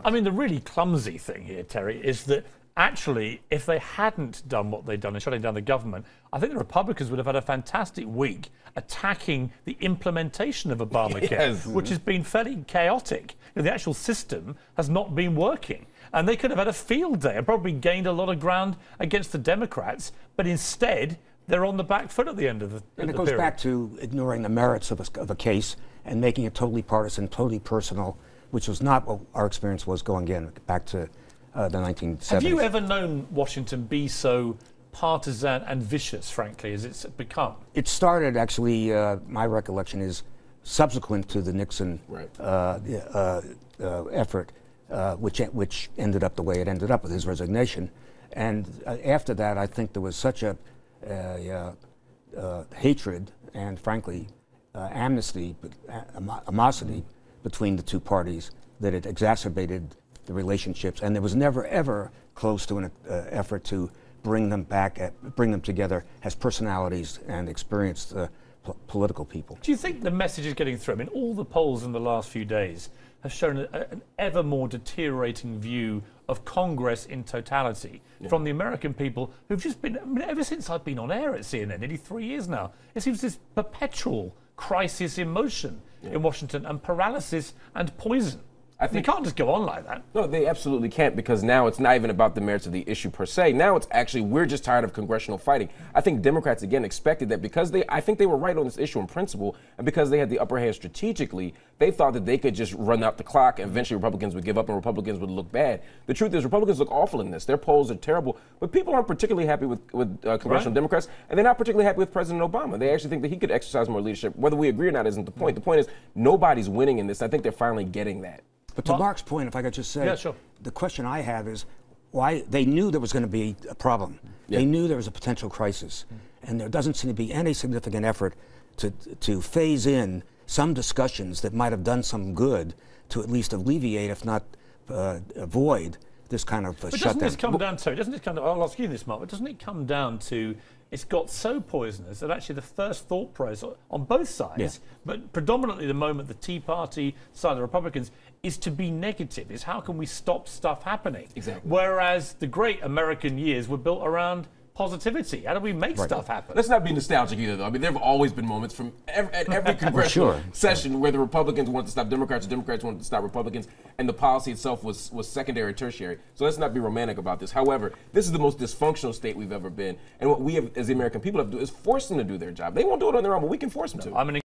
I mean, the really clumsy thing here, Terry, is that actually, if they hadn't done what they've done in shutting down the government, I think the Republicans would have had a fantastic week attacking the implementation of Obamacare, Yes. which has been fairly chaotic. You know, the actual system has not been working. And they could have had a field day and probably gained a lot of ground against the Democrats, but instead, they're on the back foot at the end of the And it goes back to ignoring the merits of a case and making it totally partisan, totally personal, which was not what our experience was going back to the 1970s. Have you ever known Washington be so partisan and vicious, frankly, as it's become? It started, actually, my recollection is, subsequent to the Nixon effort, which ended up the way it ended up with his resignation. And after that, I think there was such a hatred and, frankly, animosity between the two parties that it exacerbated the relationships. And there was never, ever close to an effort to bring them together as personalities and experienced political people. Do you think the message is getting through? I mean, all the polls in the last few days have shown an ever more deteriorating view of Congress in totality from the American people who've just been, I mean, ever since I've been on air at CNN, nearly 3 years now, it seems this perpetual crisis in motion in Washington and paralysis and poison. I think you can't just go on like that. No, they absolutely can't, because now it's not even about the merits of the issue per se. Now it's actually, we're just tired of congressional fighting. I think Democrats, again, expected that because I think they were right on this issue in principle, and because they had the upper hand strategically, they thought that they could just run out the clock and eventually Republicans would give up and Republicans would look bad. The truth is Republicans look awful in this. Their polls are terrible, but people aren't particularly happy with congressional Democrats, and they're not particularly happy with President Obama. They actually think that he could exercise more leadership. Whether we agree or not isn't the point. The point is nobody's winning in this. I think they're finally getting that. But to Mark's point, if I could just say, the question I have is why they knew there was going to be a problem. They knew there was a potential crisis. And there doesn't seem to be any significant effort to phase in some discussions that might have done some good to at least alleviate, if not avoid, this kind of shutdown. Doesn't this come down to, I'll ask you this, Mark, but doesn't it come down to it's got so poisonous that actually the first thought process on both sides, but predominantly the moment the Tea Party side, the Republicans, is to be negative, is how can we stop stuff happening? Exactly. Whereas the great American years were built around positivity. How do we make stuff happen? Let's not be nostalgic either, though. I mean, there have always been moments from every congressional session where the Republicans wanted to stop Democrats, or Democrats wanted to stop Republicans, and the policy itself was secondary, tertiary. So let's not be romantic about this. However, this is the most dysfunctional state we've ever been, and what we have, as the American people, have to do is force them to do their job. They won't do it on their own, but we can force them to.